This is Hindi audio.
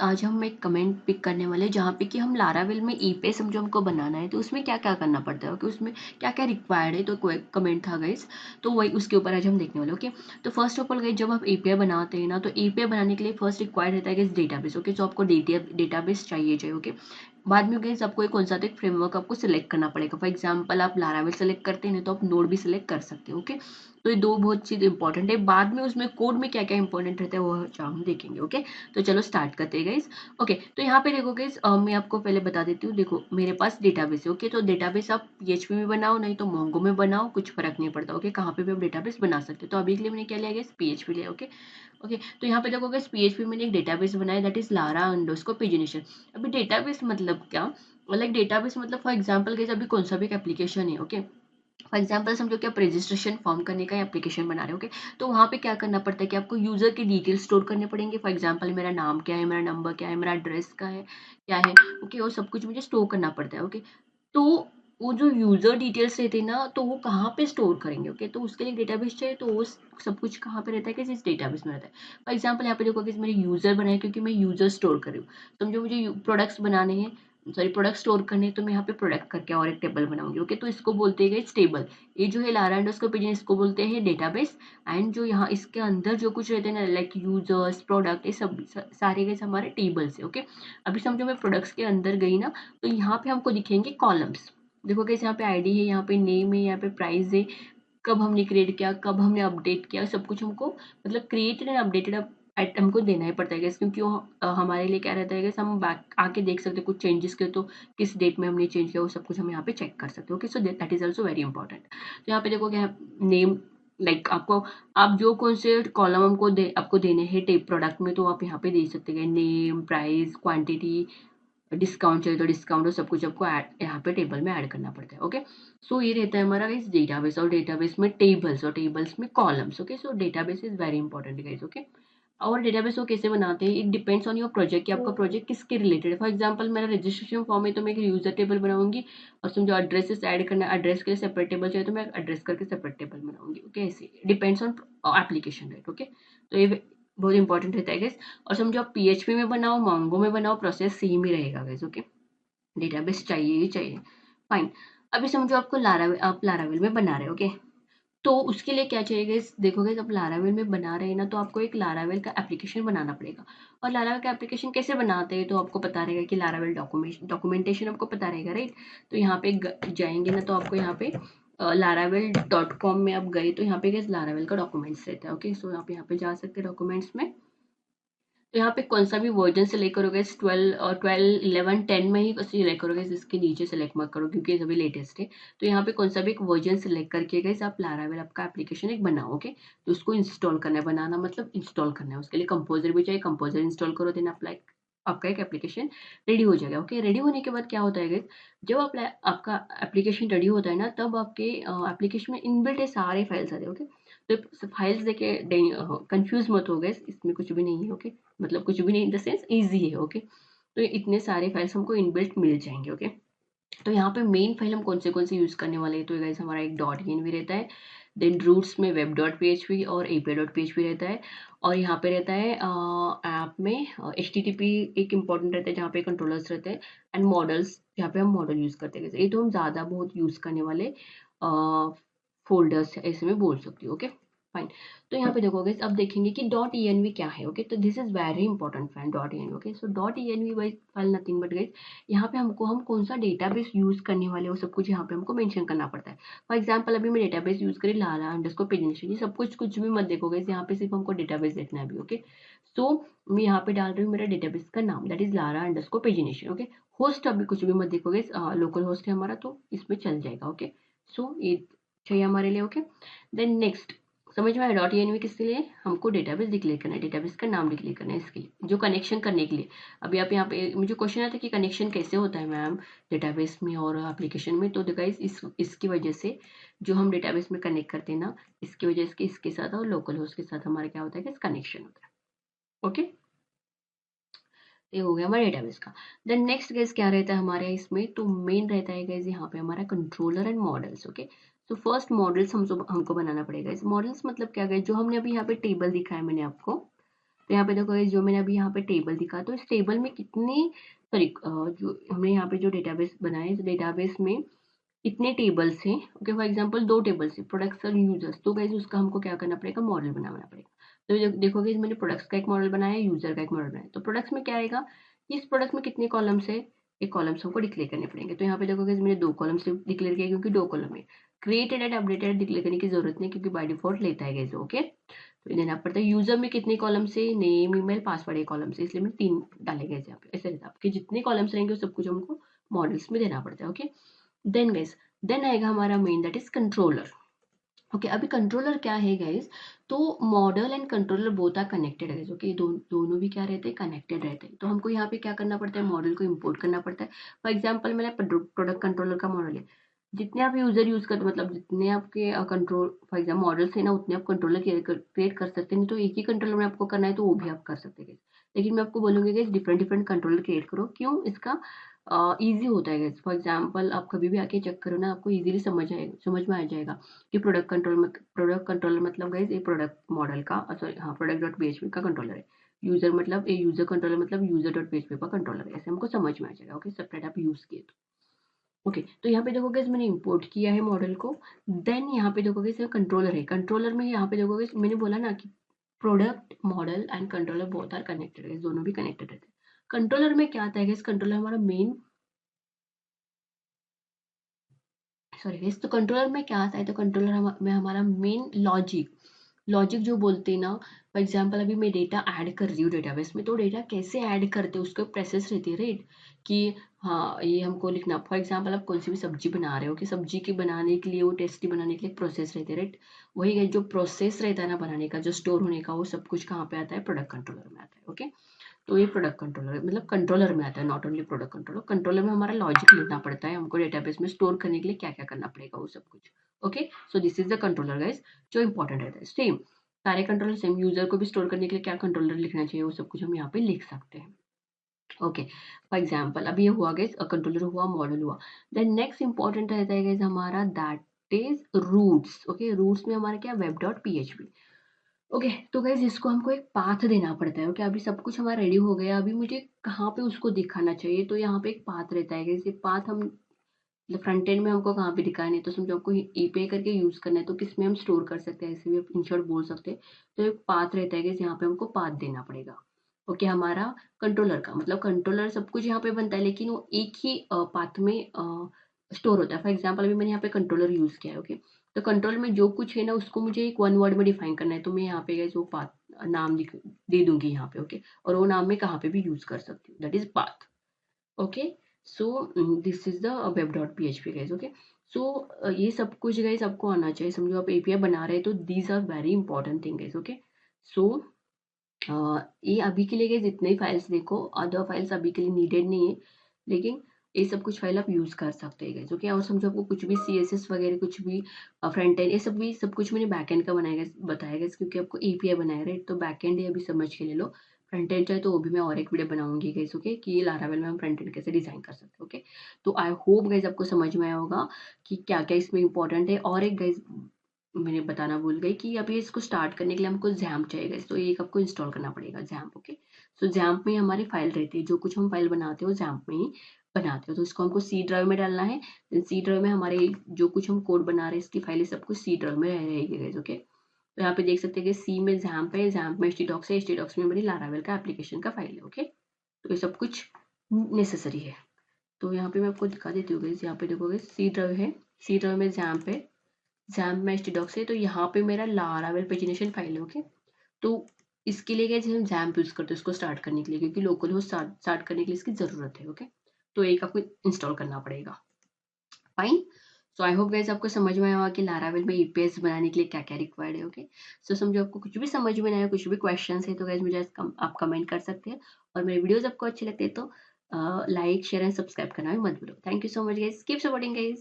आज हम एक कमेंट पिक करने वाले हैं जहाँ पे कि हम लारावेल में ईपे समझो हमको बनाना है तो उसमें क्या क्या करना पड़ता है। ओके, उसमें क्या क्या रिक्वायर्ड है, तो कोई कमेंट था गाइस, तो वही उसके ऊपर आज हम देखने वाले। ओके, तो फर्स्ट ऑफ ऑल गाइस, जब आप एपीआई बनाते हैं ना तो एपीआई बनाने के लिए फर्स्ट रिक्वायर्ड रहता है गाइस डेटाबेस। ओके, तो आपको डेटाबेस चाहिए। ओके, बाद में गाइस आपको एक कौन सा तो एक फ्रेमवर्क आपको सिलेक्ट करना पड़ेगा। फॉर एग्जांपल आप लारावेल सेलेक्ट करते हैं तो आप नोड भी सिलेक्ट कर सकते हैं। ओके, तो ये दो बहुत चीज इंपॉर्टेंट है। बाद में उसमें कोड में क्या क्या इंपॉर्टेंट रहता है वो हम देखेंगे। ओके, तो चलो स्टार्ट करते हैं गाइस। ओके, तो यहाँ पे देखो गाइस, मैं आपको पहले बता देती हूँ। देखो मेरे पास डेटाबेस है। ओके, तो डेटाबेस आप पीएचपी में बनाओ नहीं तो मोंगो में बनाओ, कुछ फर्क नहीं पड़ता। ओके, कहाँ पे भी आप डेटाबेस बना सकते हो। तो अभी के लिए मैंने क्या लिया गाइस, पीएचपी लिया। ओके ओके, तो यहाँ पे देखो गाइस, पीएचपी मैंने एक डेटाबेस बनाया, that is Lara underscore pagination. अभी डेटाबेस मतलब क्या, लाइक डेटाबेस मतलब फॉर एग्जांपल गाइस अभी कौन सा भी एक एप्लीकेशन है। ओके, फॉर एग्जाम्पल समझो कि आप रजिस्ट्रेशन फॉर्म करने का एप्लीकेशन बना रहे हो। ओके, तो वहाँ पे क्या करना पड़ता है कि आपको यूजर के डिटेल स्टोर करने पड़ेंगे। फॉर एग्जाम्पल मेरा नाम क्या है, मेरा नंबर क्या है, मेरा एड्रेस का है क्या है। ओके, वो सब कुछ मुझे स्टोर करना पड़ता है। ओके, तो वो जो यूजर डिटेल्स रहते हैं ना, तो वो कहाँ पे स्टोर करेंगे। ओके, तो उसके लिए डेटाबेस चाहिए, तो वो सब कुछ कहाँ पे रहता है कि इस डेटाबेस में रहता है। फॉर एग्जाम्पल यहाँ पे देखो कि मेरे यूजर बनाए क्योंकि मैं यूजर स्टोर कर रही हूँ। समझो मुझे प्रोडक्ट्स बनाने हैं, सॉरी प्रोडक्ट स्टोर करने, तो मैं यहाँ पे प्रोडक्ट करके और एक टेबल बनाऊंगी। ओके, तो इसको बोलते हैं टेबल। ये जो है लारा अंडरस्कोर पेज, इसको बोलते हैं डेटाबेस। एंड जो यहाँ इसके अंदर जो कुछ रहते हैं ना, लाइक यूजर्स, प्रोडक्ट, ये सब सारे के हमारे टेबल्स है। ओके, अभी समझो मैं प्रोडक्ट्स के अंदर गई ना, तो यहाँ पे हमको दिखेंगे कॉलम्स। देखो कैसे, यहाँ पे आईडी है, यहाँ पे नेम है, यहाँ पे प्राइस है, कब हमने क्रिएट किया, कब हमने अपडेट किया, सब कुछ हमको मतलब क्रिएटेड एंड अपडेटेड हमको देना ही पड़ता है guys, क्योंकि वो हमारे लिए क्या रहता है guys, हम बैक आके देख सकते हैं कुछ चेंजेस के, तो किस डेट में हमने चेंज किया वो सब कुछ हम यहाँ पे चेक कर सकते हो। Okay, so that is also very important. तो यहाँ पे देखो क्या नेम, लाइक आपको, आप जो कौन से कॉलम हमको आपको देने हैं टेप प्रोडक्ट में, तो आप यहाँ पे दे सकते हैं नेम, प्राइस, क्वांटिटी, डिस्काउंट चाहिए तो डिस्काउंट, और सब कुछ आपको यहाँ पे टेबल में ऐड करना पड़ता है। ओके, सो ये रहता है हमारा इस डेटाबेस, और डेटाबेस में टेबल्स और टेबल्स में columns. Okay, so database is very important guys. Okay, और डेटाबेस को कैसे बनाते हैं, it depends on your project कि आपका प्रोजेक्ट किसके रिलेटेड है। फॉर एग्जांपल मेरा रजिस्ट्रेशन फॉर्म है तो मैं एक यूजर टेबल बनाऊंगी, और समझो एड्रेसेस ऐड करना है, एड्रेस के लिए सेपरेट टेबल चाहिए तो मैं एड्रेस करके सेपरेट टेबल बनाऊंगी। ओके, ऐसे depends on application, right. Okay, तो ये बहुत इंपॉर्टेंट रहता है गाइस। और समझो आप पीएचपी में बनाओ, मोंगो में बनाओ, प्रोसेस सेम ही रहेगा गाइस। ओके, डेटाबेस चाहिए ही चाहिए। फाइन, अभी समझो आपको लारावेल, आप लारावेल में बना रहे हो। ओके, तो उसके लिए क्या चाहिए गाइस, देखो गाइस, आप लारावेल में बना रहे हैं ना, तो आपको एक लारावेल का एप्लीकेशन बनाना पड़ेगा। और लारावेल का एप्लीकेशन कैसे बनाते हैं, तो आपको पता रहेगा कि लारावेल डॉक्यूमेंटेशन आपको पता रहेगा, राइट। तो यहाँ पे जाएंगे ना, तो आपको यहाँ पे laravel.com में आप गए तो यहाँ पे गाइस लारावेल का डॉक्यूमेंट्स रहता है। ओके, सो आप यहाँ पे जा सकते हैं डॉक्यूमेंट्स में। तो यहाँ पे कौन सा भी वर्जन सेलेक्ट करोगे, 12 11 10 में ही सिलेक्ट करोगे, इसके नीचे सेलेक्ट मत करो क्योंकि ये सभी लेटेस्ट है। तो यहाँ पे कौन सा भी एक वर्जन सेलेक्ट करके गाइस आप लारावेल आपका एप्लीकेशन एक बनाओगे, तो उसको इंस्टॉल करना है, बनाना मतलब इंस्टॉल करना है। उसके लिए कंपोजर भी चाहिए, कंपोजर इंस्टॉल करो, देन अप्लाई, आपका एक एप्लीकेशन रेडी हो जाएगा। ओके, रेडी होने के बाद क्या होता है गाइस, जब आपका एप्लीकेशन रेडी होता है ना, तब आपके एप्लीकेशन में इनबिल्ट है सारे फाइल्स आते हैं। ओके, तो फाइल्स देके कंफ्यूज मत हो गए, इसमें कुछ भी नहीं है। ओके, मतलब कुछ भी नहीं इन द सेंस इजी है। ओके, तो इतने सारे फाइल्स हमको इनबिल्ट मिल जाएंगे। ओके, तो यहाँ पे मेन फाइल हम कौन से यूज करने वाले हैं, तो गाइस हमारा एक .env रहता है, देन रूट्स में web.php और api.php रहता है, और यहाँ पे रहता है ऐप में http एक इंपॉर्टेंट रहता है जहाँ पे कंट्रोलर्स रहते हैं, एंड मॉडल्स जहाँ पे हम मॉडल यूज करते हैं। ये तो हम ज्यादा बहुत यूज करने वाले फोल्डर्स ऐसे में बोल सकती हूँ। ओके, फाइन, तो यहाँ पे देखोगे अब देखेंगे कि .env क्या है। ओके, तो this is very important file .env। Okay, so .env file nothing but guys, यहाँ पे हमको हम कौन सा डेटाबेस यूज करने वाले वो सब कुछ यहाँ पे हमको मेंशन करना पड़ता है। फॉर एग्जांपल अभी मैं डेटाबेस यूज करी लारा अंडरस्कोर पेजिनेशन, ये सब कुछ भी मत देखोगे, यहाँ पे सिर्फ हमको डेटाबेस देखना है अभी। ओके, सो मैं यहाँ पे डाल रही हूँ मेरा डेटाबेस का नाम, that is Lara underscore pagination. Okay, host अभी कुछ भी मत देखोगे, लोकल होस्ट है हमारा तो इसमें चल जाएगा। ओके, सो ये चाहिए हमारे लिए। ओके, देन नेक्स्ट, समझ में आया .env किसके लिए, हमको डेटाबेस डिक्लेयर करना है, डेटाबेस का नाम डिक्लेयर करना है इसके लिए, जो कनेक्शन करने के लिए। अभी आप यहाँ पे मुझे क्वेश्चन आता है कि कनेक्शन कैसे होता है मैम डेटाबेस में और एप्लीकेशन में, तो गाइस इसकी वजह से जो हम डेटाबेस में कनेक्ट करते हैं ना, इसकी वजह से इसके साथ और लोकल होस्ट के साथ हमारा क्या होता है कि कनेक्शन होता है। ओके, ये हो गया हमारे डेटाबेस का। देन नेक्स्ट गाइस क्या रहता है हमारे इसमें, तो मेन रहता है गाइस यहाँ पे हमारा कंट्रोलर एंड मॉडल्स। ओके, तो फर्स्ट मॉडल्स हमको बनाना पड़ेगा। इस मॉडल्स मतलब क्या गाइस, जो हमने अभी यहाँ पे टेबल दिखाया मैंने आपको, तो यहाँ पे देखो guys, जो मैंने अभी यहाँ पे टेबल दिखा, तो इस टेबल में कितनी, सॉरी, जो हमने यहाँ पे जो डेटाबेस बनाया है, इस डेटाबेस में इतने टेबल्स हैं। ओके, फॉर एग्जांपल 2 टेबल्स हैं, प्रोडक्ट्स और यूजर्स। तो गाइस उसका हमको क्या करना पड़ेगा, मॉडल बनाना पड़ेगा। तो देखोगे मैंने प्रोडक्ट्स का एक मॉडल बनाया है, यूजर का एक मॉडल बनाया है। तो प्रोडक्ट्स में क्या आएगा, इस प्रोडक्ट में कितने कॉलम्स है, एक कॉलम्स हमको डिक्लेयर करने पड़ेंगे। तो यहाँ पे देखोगे मैंने 2 कॉलम्स डिक्लेयर किया, क्योंकि 2 कॉलम है। क्रिएटेड एंड अपडेटेड डिक्लेयर करने की जरूरत नहीं, क्योंकि बाय डिफॉल्ट लेता है गाइस। ओके, तो देना पड़ता है। यूजर में कितने कॉलम्स है, नेम ईमेल पासवर्ड है कॉलम से, इसलिए मैं 3 डाले गए यहाँ पे। ऐसे रहता है, आपके जितने कॉलम्स रहेंगे वो सब कुछ हमको मॉडल्स में देना पड़ता है। ओके, देन गाइस, देन आएगा हमारा main, that is controller. Okay, अभी कंट्रोलर क्या है गाइस, तो model and controller both are connected है। ओके, दोनों भी क्या रहते हैं, कनेक्टेड रहते हैं। तो हमको यहाँ पे क्या करना पड़ता है, मॉडल को इंपोर्ट करना पड़ता है। फॉर एग्जांपल मेरा प्रोडक्ट कंट्रोलर का मॉडल है, जितने आप यूजर यूज करते, मतलब जितने आपके कंट्रोल फॉर एग्जाम्पल मॉडल्स है ना, उतने आप कंट्रोलर क्रिएट कर सकते हैं। नहीं तो एक ही कंट्रोलर में आपको करना है तो वो भी आप कर सकते हैं। लेकिन मैं आपको बोलूंगी कि डिफरेंट डिफरेंट कंट्रोलर क्रिएट करो। क्यों, इसका ईजी होता है। फॉर एग्जाम्पल आप कभी भी आके चेक करो ना, आपको इजीली समझ में आ जाएगा कि प्रोडक्ट कंट्रोलर मतलब गाइस ये प्रोडक्ट मॉडल का, सॉरी हाँ, प्रोडक्ट डॉट पीएचपी का कंट्रोलर है। यूजर मतलब ये यूजर कंट्रोलर मतलब यूजर डॉट पीएचपी का कंट्रोलर है। ऐसे हमको समझ में आ जाएगा। ओके, सेपरेट आप यूज किए तो। ओके, तो यहाँ पे देखोगे मैंने इंपोर्ट किया है मॉडल को। देन यहाँ पे देखोगे इसमें कंट्रोलर है। कंट्रोलर में यहाँ पे देखोगे मैंने बोला ना कि product model and controller both are connected है, दोनों भी कनेक्टेड रहते हैं। कंट्रोलर में क्या आता है, इस कंट्रोलर हमारा मेन, सॉरी गाइस, तो कंट्रोलर में क्या आता है, तो कंट्रोलर में हमारा मेन लॉजिक, लॉजिक जो बोलते हैं ना। फॉर एग्जांपल अभी मैं डेटा ऐड कर रही हूँ डेटाबेस में, तो डेटा कैसे ऐड करते हैं उसको प्रोसेस रहती है, राइट। कि हाँ, ये हमको लिखना, फॉर एग्जांपल आप कौन सी भी सब्जी बना रहे हो, कि सब्जी के बनाने के लिए, वो टेस्टी बनाने के लिए प्रोसेस रहते हैं, राइट। वही जो प्रोसेस रहता है ना बनाने का, जो स्टोर होने का, वो सब कुछ कहाँ पे आता है, प्रोडक्ट कंट्रोलर में आता है। ओके, तो ये प्रोडक्ट कंट्रोलर मतलब कंट्रोलर में आता है, not only product controller. Controller में हमारा लॉजिक लिखना पड़ता है, हमको डेटाबेस में स्टोर करने के लिए क्या क्या करना पड़ेगा वो सब कुछ। Okay, so this is the controller guys, जो इंपॉर्टेंट रहता है। सेम सारे कंट्रोलर सेम, यूजर को भी स्टोर करने के लिए क्या कंट्रोलर लिखना चाहिए वो सब कुछ हम यहाँ पे लिख सकते हैं। ओके, फॉर एग्जाम्पल अभी ये हुआ गाइस, कंट्रोलर हुआ, मॉडल हुआ। देन नेक्स्ट इंपॉर्टेंट रहता है गाइस हमारा, that is routes. Okay, routes में हमारा क्या, वेब डॉट पीएचपी। ओके, तो गाइज इसको हमको एक पाथ देना पड़ता है। ओके, अभी सब कुछ हमारा रेडी हो गया, अभी मुझे कहाँ पे उसको दिखाना चाहिए, तो यहाँ पे एक पाथ रहता है। गाइज ये पाथ हम फ्रंट एंड में हमको कहाँ पे दिखाना है, तो समझो आपको ईपे करके यूज करना है, तो किस में हम स्टोर कर सकते हैं, ऐसे भी आप इन शॉर्ट बोल सकते हैं। तो एक पाथ रहता है गाइज, यहाँ पे हमको पाथ देना पड़ेगा। ओके, हमारा कंट्रोलर का मतलब कंट्रोलर सब कुछ यहाँ पे बनता है, लेकिन वो एक ही पाथ में स्टोर होता है। फॉर एग्जाम्पल अभी मैंने यहाँ पे कंट्रोलर यूज किया है। ओके, तो कंट्रोल में जो कुछ है ना, उसको मुझे एक वन वर्ड में डिफाइन करना है, तो मैं यहाँ पे गाइस वो पाथ नाम दे दूंगी यहाँ पे। ओके, और वो नाम मैं कहाँ पे भी यूज कर सकती हूँ, that is path. Okay, so this is the web dot P H P guys. Okay, so ये सब कुछ गाइज आपको आना चाहिए। समझो आप एपीआई बना रहे हैं, तो these are very important thing guys. Okay, so ये अभी के लिए गाइज इतने ही फाइल्स देखो, अदर फाइल्स अभी के लिए नीडेड नहीं है, लेकिन ये सब कुछ फाइल आप यूज कर सकते हैं गाइज। ओके, और समझो आपको कुछ भी सीएसएस वगैरह कुछ भी फ्रंट एंड, ये सब भी सब कुछ मैंने बैक एंड का बताया गाइज, क्योंकि आपको एपीआई बनाया राइट, तो बैक एंड अभी समझ के ले लो। फ्रंट एंड चाहे तो वो भी मैं और एक वीडियो बनाऊंगी गाइज। ओके, कि ये लारावेल में हम फ्रंट एंड कैसे डिजाइन कर सकते हैं। ओके, तो आई होप गाइज आपको समझ में आया होगा कि क्या क्या इसमें इंपॉर्टेंट है। और एक गाइज मैंने बताना भूल गई कि अभी इसको स्टार्ट करने के लिए हमको जैम्प चाहिए, तो एक आपको इंस्टॉल करना पड़ेगा जैम्प। ओके, सो जैम्प में हमारी फाइल रहती है, जो कुछ हम फाइल बनाते हो जैम्प में ही बनाते हो। तो इसको हमको सी ड्राइव में डालना है। सी ड्राइव में हमारे जो कुछ हम कोड बना रहे हैं, इसकी फाइल सब कुछ सी ड्राइव में रहेगी। ओके, तो यहाँ पे देख सकते हैं कि सी में जैम्प है, जैम्प में htdocs है, htdocs में मेरी लारावेल का एप्लीकेशन का फाइल है। ओके, तो ये सब कुछ नेसेसरी है। तो यहाँ पे मैं आपको दिखा देती हूँ, यहाँ पे देखोगे सी ड्राइव है, सी ड्राइव में जैम्प है, जैम्प में htdocs है, तो यहाँ पे मेरा लारावेल पेजिनेशन फाइल है। ओके, तो इसके लिए क्या हम जैम्प यूज करते हैं इसको स्टार्ट करने के लिए, क्योंकि लोकल होस्ट स्टार्ट करने के लिए इसकी जरूरत है। ओके, तो एक आपको इंस्टॉल करना पड़ेगा। Fine, so I hope guys आपको समझ में आया होगा कि लारावेल में ईपीएस बनाने के लिए क्या क्या रिक्वायर्ड है। ओके, सो समझो आपको कुछ भी समझ में नहीं आया, कुछ भी क्वेश्चन है, तो गाइस मुझे आप कमेंट कर सकते हैं। और मेरे वीडियोस आपको अच्छे लगते हैं तो लाइक शेयर एंड सब्सक्राइब करना भी मत भूलो। Thank you so much guys, keep supporting guys.